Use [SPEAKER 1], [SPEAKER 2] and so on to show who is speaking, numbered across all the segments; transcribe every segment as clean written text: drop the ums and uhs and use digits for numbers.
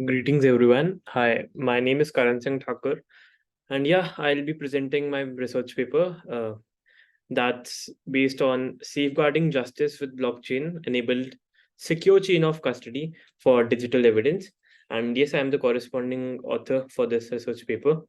[SPEAKER 1] Greetings, everyone. Hi, my name is Karan Singh Thakur, and yeah, I'll be presenting my research paper that's based on safeguarding justice with blockchain-enabled secure chain of custody for digital evidence. And yes, I'm the corresponding author for this research paper.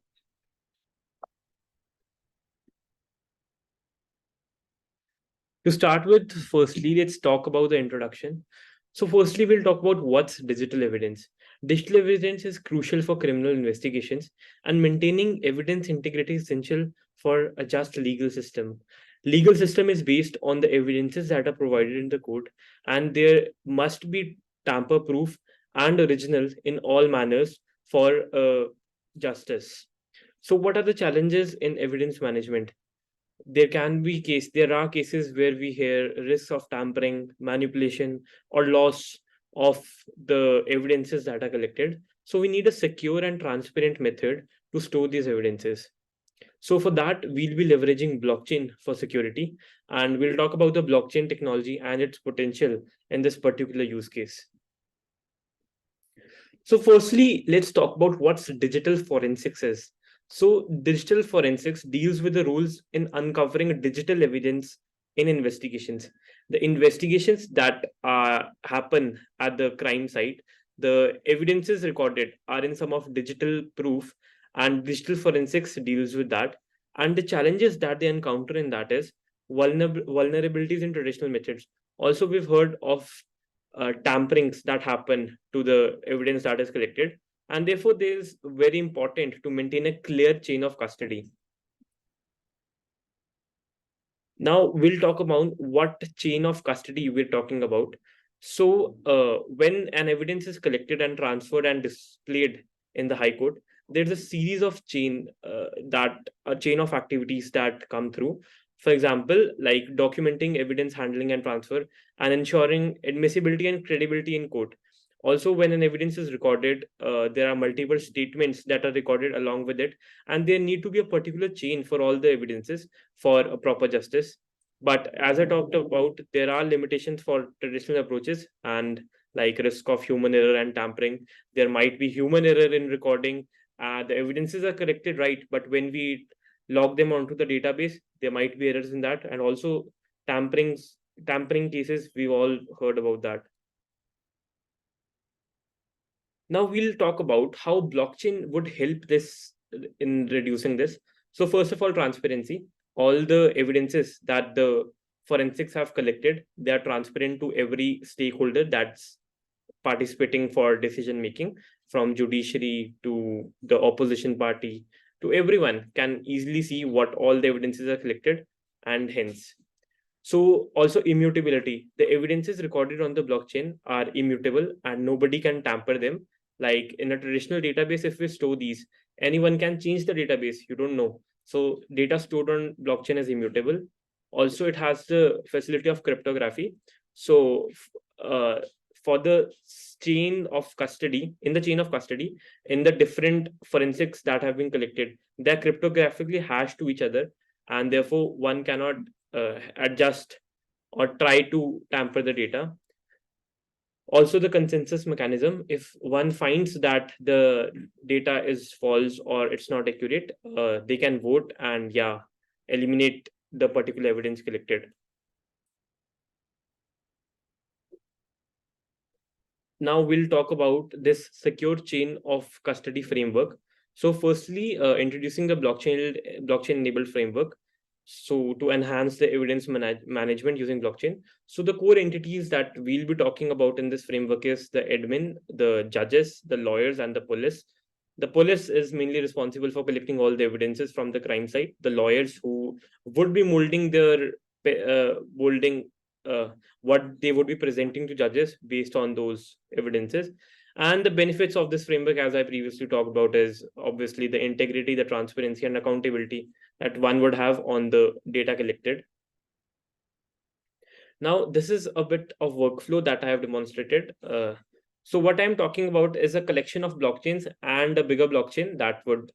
[SPEAKER 1] To start with, firstly, let's talk about the introduction. So, firstly, we'll talk about what's digital evidence. Digital evidence is crucial for criminal investigations, and maintaining evidence integrity is essential for a just legal system. Legal system is based on the evidences that are provided in the court, and there must be tamper-proof and original in all manners for justice. So, what are the challenges in evidence management? There are cases where we hear risks of tampering, manipulation, or loss of the evidences that are collected. So we need a secure and transparent method to store these evidences. So for that, we'll be leveraging blockchain for security, and we'll talk about the blockchain technology and its potential in this particular use case. So, firstly, let's talk about what's digital forensics is. So, digital forensics deals with the rules in uncovering digital evidence in investigations. The investigations that happen at the crime site, the evidences recorded are in some of digital proof, and digital forensics deals with that. And the challenges that they encounter in that is vulnerabilities in traditional methods. Also, we've heard of tamperings that happen to the evidence that is collected, and therefore it is very important to maintain a clear chain of custody. Now we'll talk about what chain of custody we're talking about. So when an evidence is collected and transferred and displayed in the high court, there's a series of that a chain of activities that come through. For example, like documenting evidence handling and transfer, and ensuring admissibility and credibility in court. Also, when an evidence is recorded, there are multiple statements that are recorded along with it, and there need to be a particular chain for all the evidences for a proper justice. But as I talked about, there are limitations for traditional approaches, and like risk of human error and tampering. There might be human error in recording. The evidences are corrected, right? But when we log them onto the database, there might be errors in that. And also tampering cases, we've all heard about that. Now we'll talk about how blockchain would help this in reducing this. So first of all, transparency. All the evidences that the forensics have collected, they are transparent to every stakeholder that's participating for decision making, from judiciary to the opposition party to everyone can easily see what all the evidences are collected, and hence. So also immutability. The evidences recorded on the blockchain are immutable and nobody can tamper them. Like in a traditional database, if we store these, anyone can change the database. You don't know. So data stored on blockchain is immutable. Also, it has the facility of cryptography. So uh, for the chain of custody, in the chain of custody, in the different forensics that have been collected, they're cryptographically hashed to each other, and therefore one cannot adjust or try to tamper the data. Also, the consensus mechanism, if one finds that the data is false or it's not accurate, they can vote and yeah, eliminate the particular evidence collected. Now we'll talk about this secure chain of custody framework. So firstly, introducing the blockchain enabled framework. So to enhance the evidence management using blockchain. So the core entities that we'll be talking about in this framework is the admin, the judges, the lawyers, and the police. The police is mainly responsible for collecting all the evidences from the crime site. The lawyers who would be molding what they would be presenting to judges based on those evidences. And the benefits of this framework, as I previously talked about, is obviously the integrity, the transparency, and accountability that one would have on the data collected. Now, this is a bit of workflow that I have demonstrated. So what I'm talking about is a collection of blockchains and a bigger blockchain that would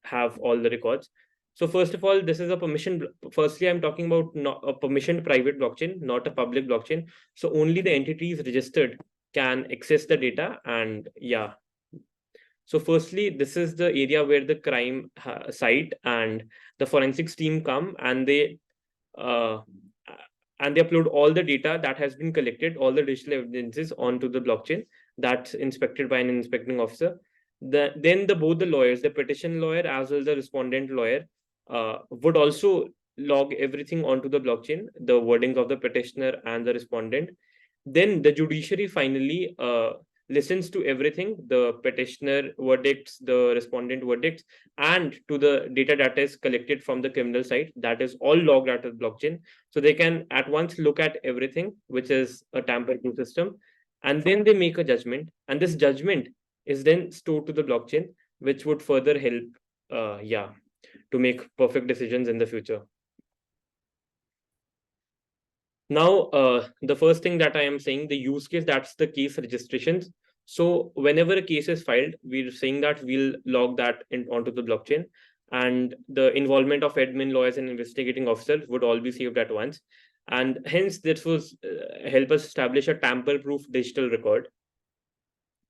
[SPEAKER 1] have all the records. So first of all, this is a firstly, I'm talking about not a permissioned private blockchain, not a public blockchain. So only the entities registered can access the data, and yeah, So firstly, this is the area where the crime site and the forensics team come, uh, and they upload all the data that has been collected, all the digital evidences onto the blockchain that's inspected by an inspecting officer. Then both the lawyers, the petition lawyer as well as the respondent lawyer, would also log everything onto the blockchain, the wordings of the petitioner and the respondent. Then the judiciary finally listens to everything, the petitioner verdicts, the respondent verdicts, and to the data that is collected from the criminal side, that is all logged at the blockchain. So they can at once look at everything, which is a tamper-proof system, and then they make a judgment. And this judgment is then stored to the blockchain, which would further help, to make perfect decisions in the future. Now, the first thing that I am saying, the use case, that's the case registrations. So whenever a case is filed, we're saying that we'll log that onto the blockchain, and the involvement of admin, lawyers, and investigating officers would all be saved at once. And hence, this was help us establish a tamper-proof digital record.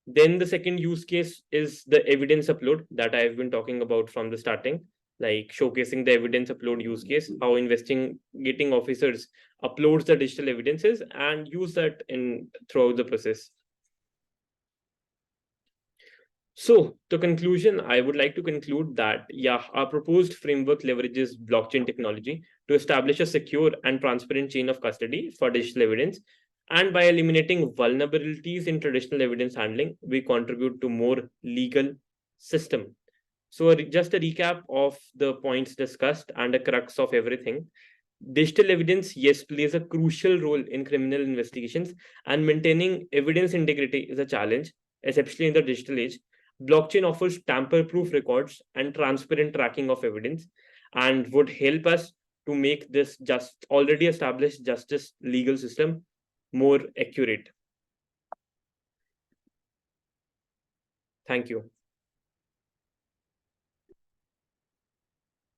[SPEAKER 1] Then the second use case is the evidence upload that I've been talking about from the starting, like showcasing the evidence upload use case, how investigating officers uploads the digital evidences and use that in throughout the process. So, to conclusion, I would like to conclude that, our proposed framework leverages blockchain technology to establish a secure and transparent chain of custody for digital evidence. And by eliminating vulnerabilities in traditional evidence handling, we contribute to more legal system. So, just a recap of the points discussed and a crux of everything. Digital evidence, yes, plays a crucial role in criminal investigations, and maintaining evidence integrity is a challenge, especially in the digital age. Blockchain offers tamper-proof records and transparent tracking of evidence, and would help us to make this just already established justice legal system more accurate. Thank you.